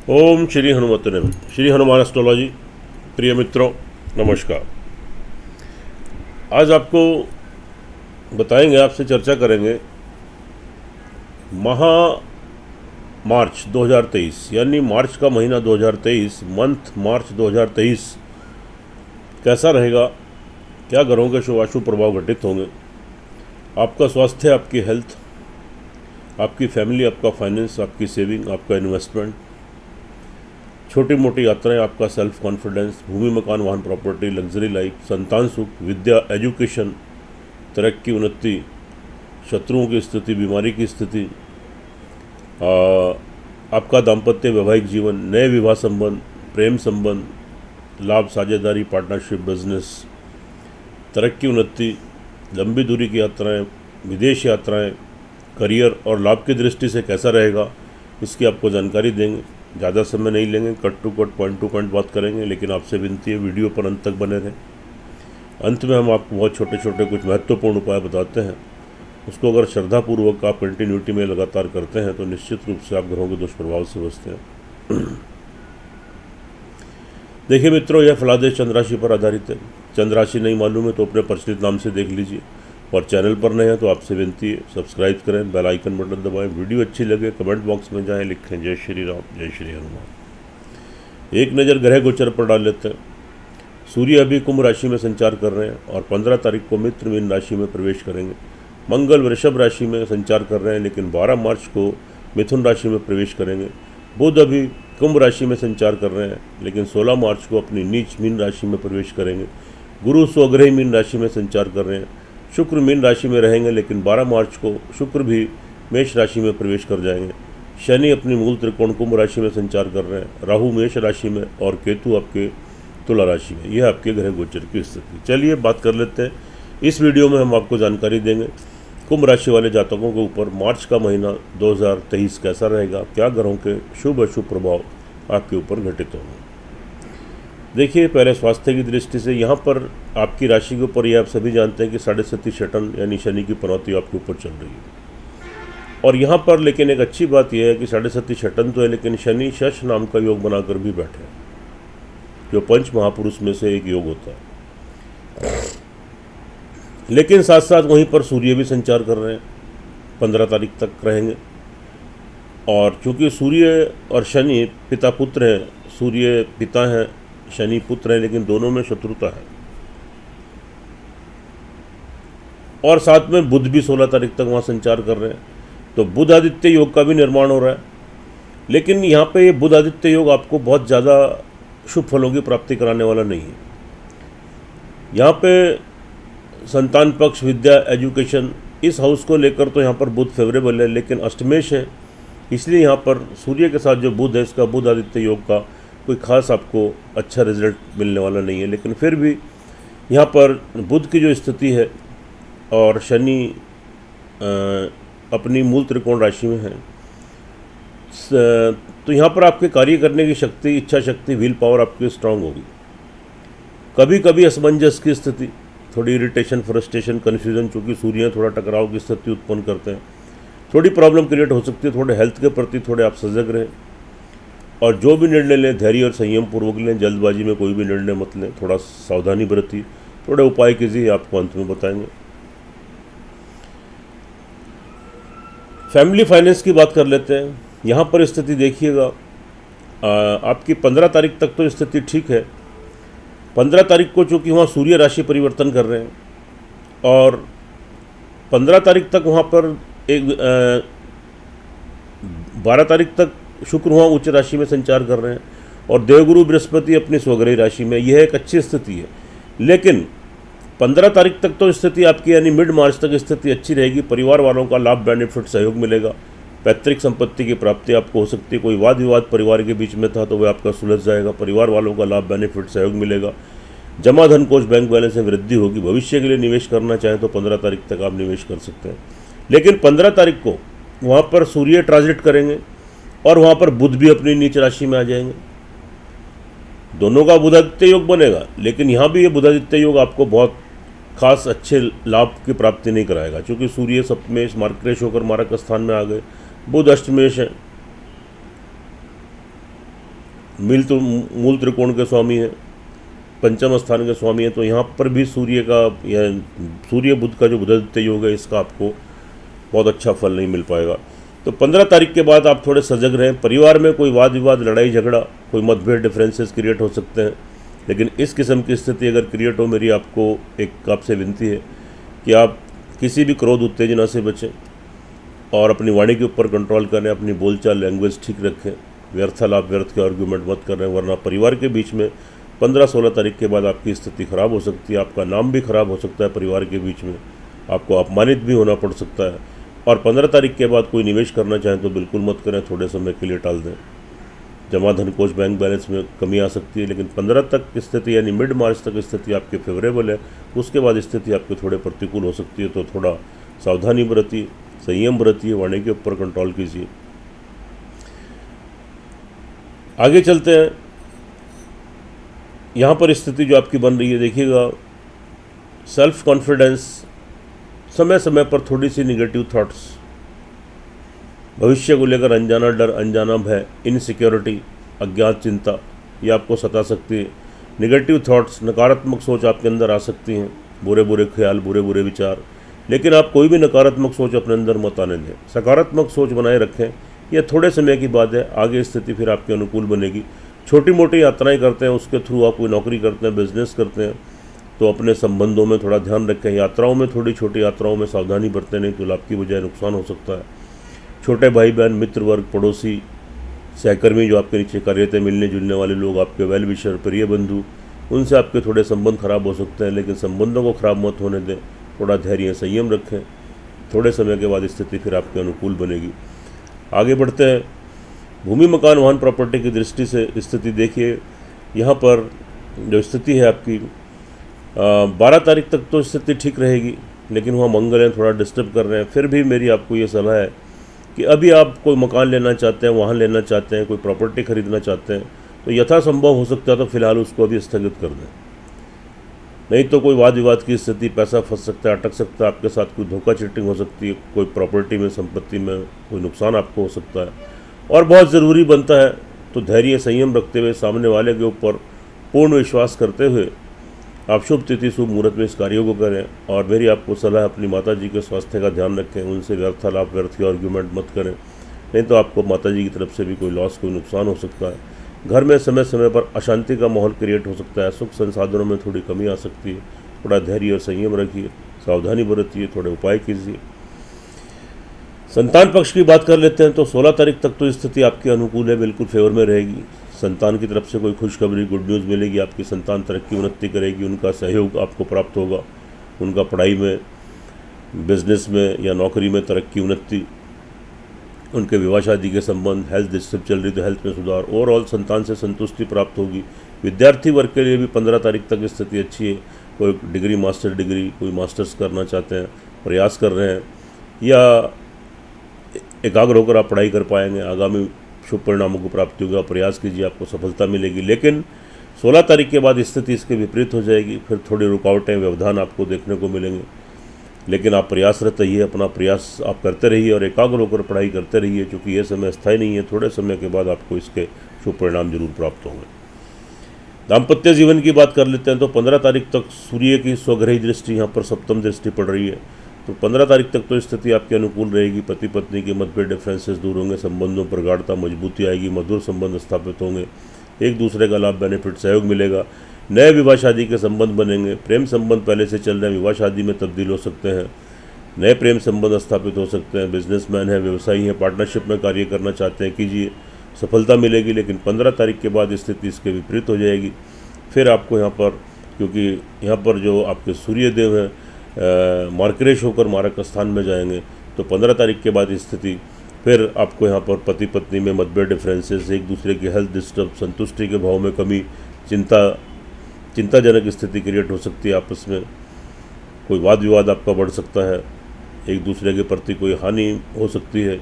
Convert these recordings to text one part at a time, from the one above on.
ओम श्री हनुमत नमः। श्री हनुमान एस्ट्रोलॉजी। प्रिय मित्रों, नमस्कार। आज आपको बताएंगे, आपसे चर्चा करेंगे मार्च 2023 यानी मार्च का महीना 2023, मंथ मार्च 2023 कैसा रहेगा, क्या ग्रहों के शुभ अशुभ प्रभाव घटित होंगे, आपका स्वास्थ्य, आपकी हेल्थ, आपकी फैमिली, आपका फाइनेंस, आपकी सेविंग, आपका इन्वेस्टमेंट, छोटी मोटी यात्राएं, आपका सेल्फ कॉन्फिडेंस, भूमि मकान वाहन प्रॉपर्टी, लग्जरी लाइफ, संतान सुख, विद्या एजुकेशन, तरक्की उन्नति, शत्रुओं की स्थिति, बीमारी की स्थिति, आपका दाम्पत्य वैवाहिक जीवन, नए विवाह संबंध, प्रेम संबंध, लाभ, साझेदारी, पार्टनरशिप, बिजनेस, तरक्की उन्नति, लंबी दूरी की यात्राएं, विदेश यात्राएं, करियर और लाभ की दृष्टि से कैसा रहेगा, इसकी आपको जानकारी देंगे। ज़्यादा समय नहीं लेंगे, कट टू पॉइंट बात करेंगे, लेकिन आपसे विनती है वीडियो पर अंत तक बने रहें। अंत में हम आपको बहुत छोटे छोटे कुछ महत्वपूर्ण उपाय बताते हैं। उसको अगर श्रद्धापूर्वक आप कंटिन्यूटी में लगातार करते हैं तो निश्चित रूप से आप ग्रहों के दुष्प्रभाव से बचते हैं। देखिए मित्रों, यह फलादेश चंद्र राशि पर आधारित है। चंद्र राशि नहीं मालूम है तो अपने प्रचलित नाम से देख लीजिए, और चैनल पर नए हैं तो आपसे विनती है सब्सक्राइब करें, बेल आइकन बटन दबाएं। वीडियो अच्छी लगे कमेंट बॉक्स में जाएं, लिखें जय श्री राम, जय श्री हनुमान। एक नज़र ग्रह गोचर पर डाल लेते हैं। सूर्य अभी कुंभ राशि में संचार कर रहे हैं और 15 तारीख को मित्र मीन राशि में प्रवेश करेंगे। मंगल वृषभ राशि में संचार कर रहे हैं, लेकिन 12 मार्च को मिथुन राशि में प्रवेश करेंगे। बुध अभी कुंभ राशि में संचार कर रहे हैं, लेकिन 16 मार्च को अपनी नीच मीन राशि में प्रवेश करेंगे। गुरु स्वग्रही मीन राशि में संचार कर रहे हैं। शुक्र मीन राशि में रहेंगे, लेकिन 12 मार्च को शुक्र भी मेष राशि में प्रवेश कर जाएंगे। शनि अपनी मूल त्रिकोण कुंभ राशि में संचार कर रहे हैं। राहु मेष राशि में और केतु आपके तुला राशि में। यह आपके ग्रह गोचर की स्थिति। चलिए बात कर लेते हैं। इस वीडियो में हम आपको जानकारी देंगे कुंभ राशि वाले जातकों के ऊपर मार्च का महीना 2023 कैसा रहेगा, क्या ग्रहों के शुभ अशुभ प्रभाव आपके ऊपर घटित होंगे। देखिए, पहले स्वास्थ्य की दृष्टि से यहाँ पर आपकी राशि के ऊपर ये आप सभी जानते हैं कि 7.5 शटन यानी शनि की पनौती आपके ऊपर चल रही है। और यहाँ पर लेकिन एक अच्छी बात यह है कि 7.5 शटन तो है, लेकिन शनि शश नाम का योग बनाकर भी बैठे हैं, जो पंच महापुरुष में से एक योग होता है। लेकिन साथ साथ वहीं पर सूर्य भी संचार कर रहे हैं, 15 तारीख तक रहेंगे। और चूँकि सूर्य और शनि पिता पुत्र हैं, सूर्य पिता हैं, शनि पुत्र है, लेकिन दोनों में शत्रुता है। और साथ में बुध भी 16 तारीख तक वहाँ संचार कर रहे हैं, तो बुध आदित्य योग का भी निर्माण हो रहा है। लेकिन यहाँ पे ये बुध आदित्य योग आपको बहुत ज़्यादा शुभ फलों की प्राप्ति कराने वाला नहीं है। यहाँ पे संतान पक्ष, विद्या, एजुकेशन, इस हाउस को लेकर तो यहाँ पर बुध फेवरेबल है, लेकिन अष्टमेश है, इसलिए यहाँ पर सूर्य के साथ जो बुध है, इसका बुध आदित्य योग का कोई खास आपको अच्छा रिजल्ट मिलने वाला नहीं है। लेकिन फिर भी यहाँ पर बुध की जो स्थिति है और शनि अपनी मूल त्रिकोण राशि में है, तो यहाँ पर आपके कार्य करने की शक्ति, इच्छा शक्ति, व्हील पावर आपकी स्ट्रांग होगी। कभी कभी असमंजस की स्थिति, थोड़ी इरिटेशन, फ्रस्ट्रेशन, कन्फ्यूजन, चूँकि सूर्य थोड़ा टकराव की स्थिति उत्पन्न करते हैं, थोड़ी प्रॉब्लम क्रिएट हो सकती है। थोड़े हेल्थ के प्रति थोड़े आप सजग रहें, और जो भी निर्णय लें धैर्य और संयम पूर्वक लें, जल्दबाजी में कोई भी निर्णय मत लें, थोड़ा सावधानी बरतिए, थोड़े उपाय कीजिए, आपको अंत में बताएंगे। फैमिली फाइनेंस की बात कर लेते हैं। यहाँ पर स्थिति देखिएगा, आपकी 15 तारीख तक तो स्थिति ठीक है। 15 तारीख को चूँकि वहाँ सूर्य राशि परिवर्तन कर रहे हैं, और 15 तारीख तक वहाँ पर 12 तारीख तक शुक्र वहाँ उच्च राशि में संचार कर रहे हैं, और देवगुरु बृहस्पति अपनी स्वग्रही राशि में। यह एक अच्छी स्थिति है। लेकिन 15 तारीख तक तो स्थिति आपकी यानी मिड मार्च तक स्थिति अच्छी रहेगी। परिवार वालों का लाभ, बेनिफिट, सहयोग मिलेगा। पैतृक संपत्ति की प्राप्ति आपको हो सकती है। कोई वाद विवाद परिवार के बीच में था तो वह आपका सुलझ जाएगा। परिवार वालों का लाभ, बेनिफिट, सहयोग मिलेगा। जमा धन कोष, बैंक बैलेंस में वृद्धि होगी। भविष्य के लिए निवेश करना चाहें तो 15 तारीख तक आप निवेश कर सकते हैं। लेकिन 15 तारीख को वहाँ पर सूर्य ट्रांजिट करेंगे और वहाँ पर बुध भी अपनी नीच राशि में आ जाएंगे। दोनों का बुधादित्य योग बनेगा, लेकिन यहाँ भी ये बुधादित्य योग आपको बहुत खास अच्छे लाभ की प्राप्ति नहीं कराएगा, क्योंकि सूर्य सप्तमेश मार्गक्रेश होकर मारक स्थान में आ गए, बुध अष्टमेश है। मूल त्रिकोण के स्वामी हैं, पंचम स्थान के स्वामी हैं, तो यहाँ पर भी सूर्य का या सूर्य बुध का जो बुधादित्य योग है इसका आपको बहुत अच्छा फल नहीं मिल पाएगा। तो 15 तारीख के बाद आप थोड़े सजग रहें। परिवार में कोई वाद विवाद, लड़ाई झगड़ा, कोई मतभेद, डिफरेंसेस क्रिएट हो सकते हैं, लेकिन इस किस्म की स्थिति अगर क्रिएट हो, मेरी आपको एक आपसे विनती है कि आप किसी भी क्रोध उत्तेजना से बचें और अपनी वाणी के ऊपर कंट्रोल करें, अपनी बोलचाल लैंग्वेज ठीक रखें, व्यर्थालाप व्यर्थ के आर्गूमेंट मत कर रहे हैं, वरना परिवार के बीच में 15-16 तारीख के बाद आपकी स्थिति खराब हो सकती है। आपका नाम भी खराब हो सकता है, परिवार के बीच में आपको अपमानित भी होना पड़ सकता है। और 15 तारीख के बाद कोई निवेश करना चाहें तो बिल्कुल मत करें, थोड़े समय के लिए टाल दें। जमा धन कोष बैंक बैलेंस में कमी आ सकती है, लेकिन 15 तक स्थिति यानी मिड मार्च तक स्थिति आपके फेवरेबल है। उसके बाद स्थिति आपके थोड़े प्रतिकूल हो सकती है, तो थोड़ा सावधानी बरतिए, संयम बरतिए, वाणी के ऊपर कंट्रोल कीजिए। आगे चलते हैं। यहाँ पर स्थिति जो आपकी बन रही है, देखिएगा, सेल्फ कॉन्फिडेंस, समय समय पर थोड़ी सी निगेटिव थॉट्स, भविष्य को लेकर अनजाना डर, अनजाना भय, इनसिक्योरिटी, अज्ञात चिंता, ये आपको सता सकती है। निगेटिव थॉट्स, नकारात्मक सोच आपके अंदर आ सकती हैं, बुरे बुरे ख्याल, बुरे बुरे विचार, लेकिन आप कोई भी नकारात्मक सोच अपने अंदर मत आने दें। सकारात्मक सोच बनाए रखें। यह थोड़े समय की बात है, आगे स्थिति फिर आपके अनुकूल बनेगी। छोटी मोटी यात्राएं करते हैं, उसके थ्रू आप कोई नौकरी करते हैं, बिजनेस करते हैं, तो अपने संबंधों में थोड़ा ध्यान रखें। यात्राओं में, थोड़ी छोटी यात्राओं में सावधानी बरतें, नहीं तो लाभ की बजाय नुकसान हो सकता है। छोटे भाई बहन, मित्र वर्ग, पड़ोसी, सहकर्मी, जो आपके नीचे कार्य थे, मिलने जुलने वाले लोग, आपके वेल विशर, प्रिय बंधु, उनसे आपके थोड़े संबंध खराब हो सकते हैं, लेकिन संबंधों को खराब मत होने दें। थोड़ा धैर्य, संयम रखें। थोड़े समय के बाद स्थिति फिर आपके अनुकूल बनेगी। आगे बढ़ते हैं। भूमि, मकान, वाहन, प्रॉपर्टी की दृष्टि से स्थिति देखिए। यहाँ पर जो स्थिति है आपकी 12 तारीख तक तो स्थिति ठीक रहेगी, लेकिन वहाँ मंगल है, थोड़ा डिस्टर्ब कर रहे हैं। फिर भी मेरी आपको ये सलाह है कि अभी आप कोई मकान लेना चाहते हैं, वाहन लेना चाहते हैं, कोई प्रॉपर्टी खरीदना चाहते हैं, तो यथासंभव हो सकता है तो फिलहाल उसको अभी स्थगित कर दें। नहीं तो कोई वाद विवाद की स्थिति, पैसा फंस सकता है, अटक सकता है आपके साथ, कोई धोखा चीटिंग हो सकती है, कोई प्रॉपर्टी में, संपत्ति में कोई नुकसान आपको हो सकता है। और बहुत ज़रूरी बनता है तो धैर्य, संयम रखते हुए, सामने वाले के ऊपर पूर्ण विश्वास करते हुए आप शुभ तिथि, शुभ मुहूर्त में इस कार्यों को करें। और मेरी आपको सलाह, अपनी माता जी के स्वास्थ्य का ध्यान रखें, उनसे व्यर्थालाप व्यर्थ के आर्ग्यूमेंट मत करें, नहीं तो आपको माता जी की तरफ से भी कोई लॉस, कोई नुकसान हो सकता है। घर में समय समय पर अशांति का माहौल क्रिएट हो सकता है, सुख संसाधनों में थोड़ी कमी आ सकती है। थोड़ा धैर्य और संयम रखिए, सावधानी बरतिए, थोड़े उपाय कीजिए। संतान पक्ष की बात कर लेते हैं तो 16 तारीख तक तो स्थिति आपकी अनुकूल है, बिल्कुल फेवर में रहेगी। संतान की तरफ से कोई खुशखबरी, गुड न्यूज़ मिलेगी। आपकी संतान तरक्की, उन्नति करेगी, उनका सहयोग आपको प्राप्त होगा। उनका पढ़ाई में, बिजनेस में या नौकरी में तरक्की, उन्नति, उनके विवाह शादी के संबंध, हेल्थ डिस्टर्ब चल रही तो हेल्थ में सुधार, ओवरऑल संतान से संतुष्टि प्राप्त होगी। विद्यार्थी वर्ग के लिए भी 15 तारीख तक स्थिति अच्छी है। कोई डिग्री, मास्टर डिग्री, कोई मास्टर्स करना चाहते हैं, प्रयास कर रहे हैं, या एकाग्र होकर आप पढ़ाई कर पाएंगे, आगामी शुभ परिणामों को प्राप्ति होगा। प्रयास कीजिए, आपको सफलता मिलेगी। लेकिन 16 तारीख के बाद स्थिति इसके विपरीत हो जाएगी, फिर थोड़ी रुकावटें, व्यवधान आपको देखने को मिलेंगे। लेकिन आप प्रयासरत रहिए, अपना प्रयास आप करते रहिए और एकाग्र होकर पढ़ाई करते रहिए, क्योंकि ये समय स्थायी नहीं है। थोड़े समय के बाद आपको इसके शुभ परिणाम जरूर प्राप्त होंगे। दाम्पत्य जीवन की बात कर लेते हैं तो 15 तारीख तक सूर्य की स्वग्रही दृष्टि, यहाँ पर सप्तम दृष्टि पड़ रही है, तो 15 तारीख तक तो स्थिति आपकी अनुकूल रहेगी। पति पत्नी के मतभेद, डिफरेंसेस दूर होंगे, संबंधों पर गाढ़ता, मजबूती आएगी, मधुर संबंध स्थापित होंगे, एक दूसरे का लाभ, बेनिफिट, सहयोग मिलेगा। नए विवाह शादी के संबंध बनेंगे। प्रेम संबंध पहले से चल रहे हैं, विवाह शादी में तब्दील हो सकते हैं, नए प्रेम संबंध स्थापित हो सकते हैं। बिजनेसमैन है, व्यवसायी हैं, पार्टनरशिप में कार्य करना चाहते हैं, कीजिए, सफलता मिलेगी। लेकिन 15 तारीख के बाद स्थिति इसके विपरीत हो जाएगी। फिर आपको यहाँ पर, क्योंकि यहाँ पर जो आपके सूर्यदेव हैं मार्करेश होकर मारक स्थान में जाएंगे, तो 15 तारीख के बाद स्थिति फिर आपको यहाँ पर पति पत्नी में मतभेद, डिफरेंसेस, एक दूसरे की हेल्थ डिस्टर्ब, संतुष्टि के भाव में कमी, चिंताजनक स्थिति क्रिएट हो सकती है। आपस में कोई वाद विवाद आपका बढ़ सकता है, एक दूसरे के प्रति कोई हानि हो सकती है।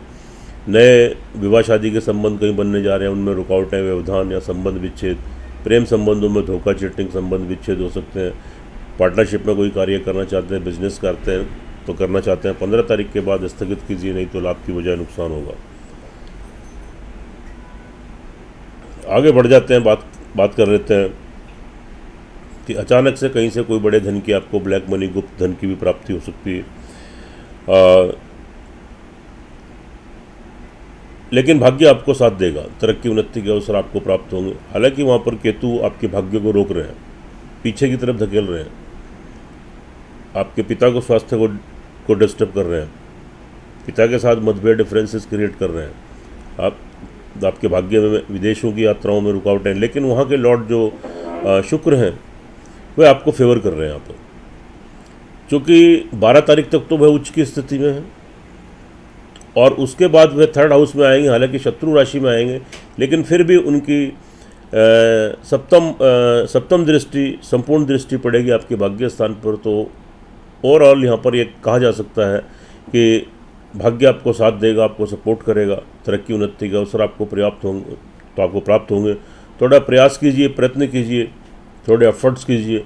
नए विवाह शादी के संबंध कहीं बनने जा रहे हैं, उनमें रुकावटें, व्यवधान या संबंध विच्छेद। प्रेम संबंधों में धोखा, चीटिंग, संबंध विच्छेद हो सकते हैं। पार्टनरशिप में कोई कार्य करना चाहते हैं, बिजनेस करते हैं तो करना चाहते हैं, 15 तारीख के बाद स्थगित कीजिए, नहीं तो लाभ की बजाय नुकसान होगा। आगे बढ़ जाते हैं, बात कर लेते हैं कि अचानक से कहीं से कोई बड़े धन की आपको ब्लैक मनी, गुप्त धन की भी प्राप्ति हो सकती है। लेकिन भाग्य आपको साथ देगा, तरक्की उन्नति के अवसर आपको प्राप्त होंगे। हालांकि वहाँ पर केतु आपके भाग्य को रोक रहे हैं, पीछे की तरफ धकेल रहे हैं, आपके पिता को स्वास्थ्य को डिस्टर्ब कर रहे हैं, पिता के साथ मतभेद, डिफरेंसेस क्रिएट कर रहे हैं। आपके भाग्य में विदेशों की यात्राओं में रुकावट है। लेकिन वहाँ के लॉर्ड जो शुक्र हैं वह आपको फेवर कर रहे हैं यहाँ पर, क्योंकि 12 तारीख तक तो वह उच्च की स्थिति में है और उसके बाद वह 3rd हाउस में आएंगे। हालांकि शत्रु राशि में आएंगे, लेकिन फिर भी उनकी सप्तम दृष्टि, संपूर्ण दृष्टि पड़ेगी आपके भाग्य स्थान पर। तो ओवरऑल यहाँ पर यह कहा जा सकता है कि भाग्य आपको साथ देगा, आपको सपोर्ट करेगा, तरक्की उन्नति के अवसर आपको प्राप्त होंगे। थोड़ा प्रयास कीजिए, प्रयत्न कीजिए, थोड़े एफर्ट्स कीजिए,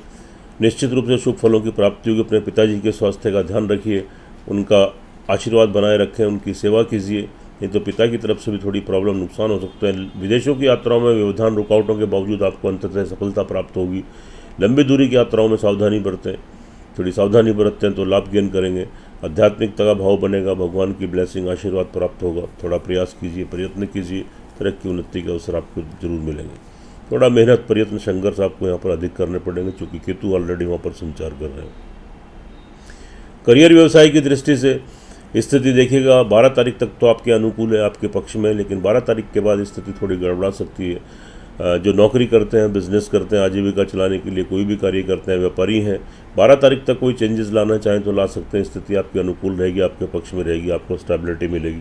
निश्चित रूप से शुभ फलों की प्राप्ति होगी। अपने पिताजी के स्वास्थ्य का ध्यान रखिए, उनका आशीर्वाद बनाए रखें, उनकी सेवा कीजिए। नहीं तो पिता की तरफ से भी थोड़ी प्रॉब्लम, नुकसान हो सकते हैं। विदेशों की यात्राओं में व्यवधान, रुकावटों के बावजूद आपको अंततः सफलता प्राप्त होगी। लंबी दूरी की यात्राओं में सावधानी बरतें, थोड़ी सावधानी बरतते हैं तो लाभ गेन करेंगे। आध्यात्मिकता का भाव बनेगा, भगवान की ब्लेसिंग, आशीर्वाद प्राप्त होगा। थोड़ा प्रयास कीजिए, प्रयत्न कीजिए, तरक्की उन्नति के अवसर आपको जरूर मिलेंगे। थोड़ा मेहनत, प्रयत्न, संघर्ष आपको यहाँ पर अधिक करने पड़ेंगे, क्योंकि केतु ऑलरेडी वहाँ पर संचार कर रहे हैं। करियर व्यवसाय की दृष्टि से स्थिति देखिएगा, 12 तारीख तक तो आपके अनुकूल है, आपके पक्ष में। लेकिन 12 तारीख के बाद स्थिति थोड़ी गड़बड़ा सकती है। जो नौकरी करते हैं, बिजनेस करते हैं, आजीविका चलाने के लिए कोई भी कार्य करते हैं, व्यापारी हैं, 12 तारीख तक कोई चेंजेस लाना चाहें तो ला सकते हैं। स्थिति आपके अनुकूल रहेगी, आपके पक्ष में रहेगी, आपको स्टेबिलिटी मिलेगी,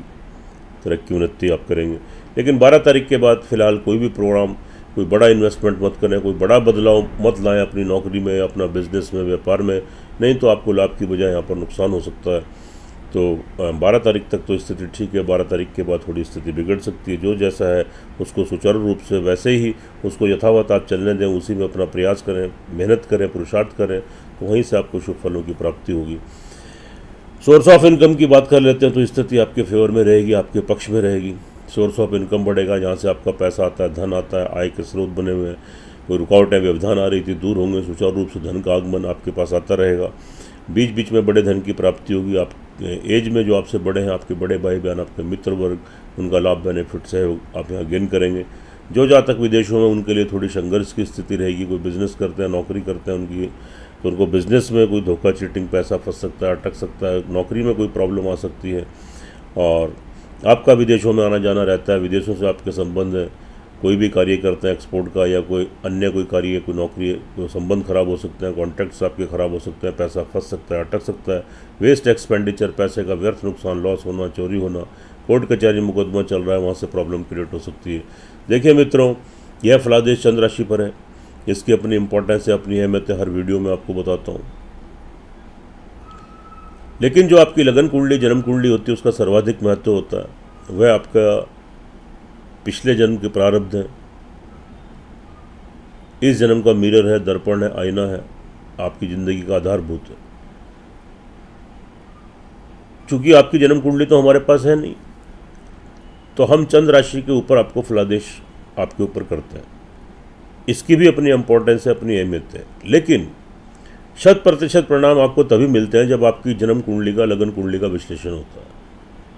तरक्की उन्नति आप करेंगे। लेकिन 12 तारीख के बाद फिलहाल कोई भी प्रोग्राम, कोई बड़ा इन्वेस्टमेंट मत करें, कोई बड़ा बदलाव मत लाएं अपनी नौकरी में, अपना बिजनेस में, व्यापार में। नहीं तो आपको लाभ की बजाय यहाँ पर नुकसान हो सकता है। तो 12 तारीख तक तो स्थिति ठीक है, 12 तारीख के बाद थोड़ी स्थिति बिगड़ सकती है। जो जैसा है उसको सुचारू रूप से वैसे ही उसको यथावत आप चलने दें, उसी में अपना प्रयास करें, मेहनत करें, पुरुषार्थ करें, तो वहीं से आपको शुभ फलों की प्राप्ति होगी। सोर्स ऑफ इनकम की बात कर लेते हैं तो स्थिति आपके फेवर में रहेगी, आपके पक्ष में रहेगी। सोर्स ऑफ इनकम बढ़ेगा, जहाँ से आपका पैसा आता है, धन आता है, आय के स्रोत बने हुए हैं। कोई रुकावटें, व्यवधान आ रही थी, दूर होंगे। सुचारू रूप से धन का आगमन आपके पास आता रहेगा। बीच बीच में बड़े धन की प्राप्ति होगी। आप एज में जो आपसे बड़े हैं, आपके बड़े भाई बहन, आपके मित्र वर्ग, उनका लाभ, बेनिफिट, सहयोग आप यहाँ गेन करेंगे। जो जहाँ तक विदेशों में, उनके लिए थोड़ी संघर्ष की स्थिति रहेगी। कोई बिजनेस करते हैं, नौकरी करते हैं उनकी, तो उनको बिजनेस में कोई धोखा, चीटिंग, पैसा फंस सकता है, अटक सकता है। नौकरी में कोई प्रॉब्लम आ सकती है। और आपका विदेशों में आना जाना रहता है, विदेशों से आपके संबंध है। कोई भी कार्य करते हैं एक्सपोर्ट का या कोई अन्य कोई कार्य, कोई नौकरी, तो संबंध खराब हो सकते हैं, कॉन्टैक्ट्स आपके खराब हो सकते हैं, पैसा फंस सकता है, अटक सकता है। वेस्ट एक्सपेंडिचर, पैसे का व्यर्थ नुकसान, लॉस होना, चोरी होना, कोर्ट कचहरी मुकदमा चल रहा है, वहाँ से प्रॉब्लम क्रिएट हो सकती है। देखिए मित्रों, यह फलादेश चंद्र राशि पर है। इसकी अपनी इंपॉर्टेंस है, अपनी अहमियत है, हर वीडियो में आपको बताता हूँ। लेकिन जो आपकी लगन कुंडली, जन्म कुंडली होती है, उसका सर्वाधिक महत्व होता है। वह आपका पिछले जन्म के प्रारब्ध है, इस जन्म का मिरर है, दर्पण है, आईना है, आपकी ज़िंदगी का आधारभूत है। चूंकि आपकी जन्म कुंडली तो हमारे पास है नहीं, तो हम चंद्र राशि के ऊपर आपको फलादेश आपके ऊपर करते हैं। इसकी भी अपनी इम्पोर्टेंस है, अपनी अहमियत है। लेकिन 100% परिणाम आपको तभी मिलते हैं जब आपकी जन्म कुंडली का, लगन कुंडली का विश्लेषण होता है।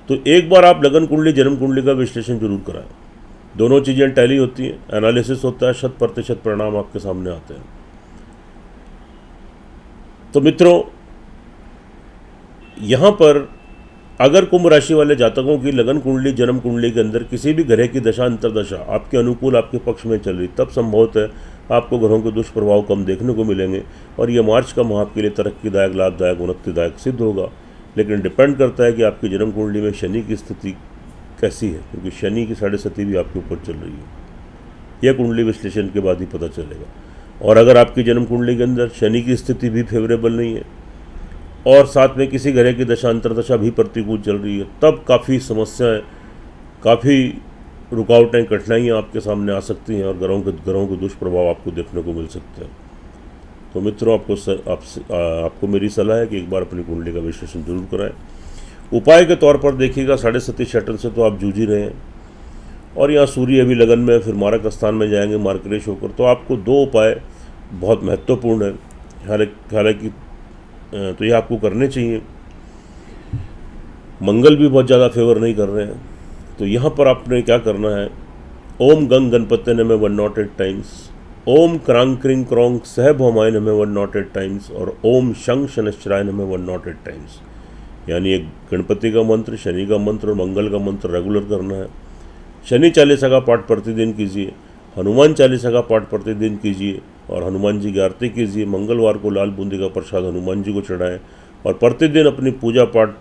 तो एक बार आप लगन कुंडली, जन्म कुंडली का विश्लेषण जरूर कराएं। दोनों चीज़ें टैली होती हैं, एनालिसिस होता है, 100% परिणाम आपके सामने आते हैं। तो मित्रों, यहाँ पर अगर कुंभ राशि वाले जातकों की लगन कुंडली, जन्म कुंडली के अंदर किसी भी ग्रह की दशा, अंतरदशा आपके अनुकूल, आपके पक्ष में चल रही, तब संभवतः है आपको ग्रहों के दुष्प्रभाव कम देखने को मिलेंगे और ये मार्च का माह आपके लिए तरक्कीदायक, लाभदायक, उन्नतिदायक सिद्ध होगा। लेकिन डिपेंड करता है कि आपकी जन्म कुंडली में शनि की स्थिति कैसी है, क्योंकि शनि की 7.5 भी आपके ऊपर चल रही है। यह कुंडली विश्लेषण के बाद ही पता चलेगा। और अगर आपकी जन्म कुंडली के अंदर शनि की स्थिति भी फेवरेबल नहीं है और साथ में किसी ग्रह की दशा, अंतरदशा भी प्रतिकूल चल रही है, तब काफ़ी समस्याएं, काफ़ी रुकावटें, कठिनाइयाँ आपके सामने आ सकती हैं और ग्रहों के दुष्प्रभाव आपको देखने को मिल सकते हैं। तो मित्रों, आपको मेरी सलाह है कि एक बार अपनी कुंडली का विश्लेषण जरूर कराएं। उपाय के तौर पर देखिएगा, 7.5 सैटर्न से तो आप जूझ ही रहे हैं और यहाँ सूर्य अभी लगन में, फिर मारक स्थान में जाएंगे मार्करेश होकर। तो आपको दो उपाय बहुत महत्वपूर्ण है, हालांकि तो ये आपको करने चाहिए। मंगल भी बहुत ज़्यादा फेवर नहीं कर रहे हैं, तो यहाँ पर आपने क्या करना है, ओम गंग गणपति नमः 108 टाइम्स, ओम क्रांग क्रिंग क्रोंग सह भौमाय नमः 108 टाइम्स और ओम शंख शनश्चराय नमः 108 टाइम्स। यानी एक गणपति का मंत्र, शनि का मंत्र और मंगल का मंत्र रेगुलर करना है। शनि चालीसा का पाठ प्रतिदिन कीजिए, हनुमान चालीसा का पाठ प्रतिदिन कीजिए और हनुमान जी की आरती कीजिए। मंगलवार को लाल बूंदी का प्रसाद हनुमान जी को चढ़ाएं और प्रतिदिन अपनी पूजा पाठ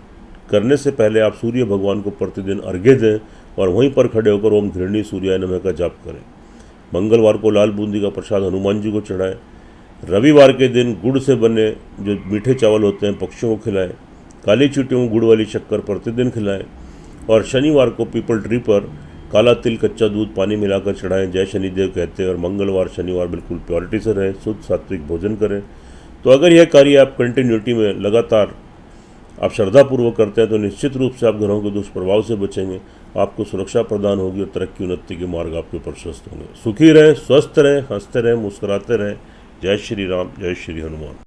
करने से पहले आप सूर्य भगवान को प्रतिदिन अर्घ्य दें और वहीं पर खड़े होकर ओम घृणी सूर्याय नमः का जाप करें। मंगलवार को लाल बूंदी का प्रसाद हनुमान जी को चढ़ाएं। रविवार के दिन गुड़ से बने जो मीठे चावल होते हैं पक्षियों को खिलाएं। काली चींटियों को गुड़ वाली शक्कर प्रतिदिन खिलाएं और शनिवार को पीपल ट्री पर काला तिल कच्चा दूध पानी मिलाकर चढ़ाएं। जय शनिदेव कहते हैं और मंगलवार शनिवार बिल्कुल प्योरिटी से रहें, शुद्ध सात्विक भोजन करें। तो अगर यह कार्य आप कंटिन्यूटी में लगातार आप श्रद्धापूर्वक करते हैं तो निश्चित रूप से आप ग्रहों के दुष्प्रभाव से बचेंगे, आपको सुरक्षा प्रदान होगी और तरक्की उन्नति के मार्ग आपके प्रशस्त होंगे। सुखी रहें, स्वस्थ रहें, हंसते रहें, मुस्कुराते रहें। जय श्री राम, जय श्री हनुमान।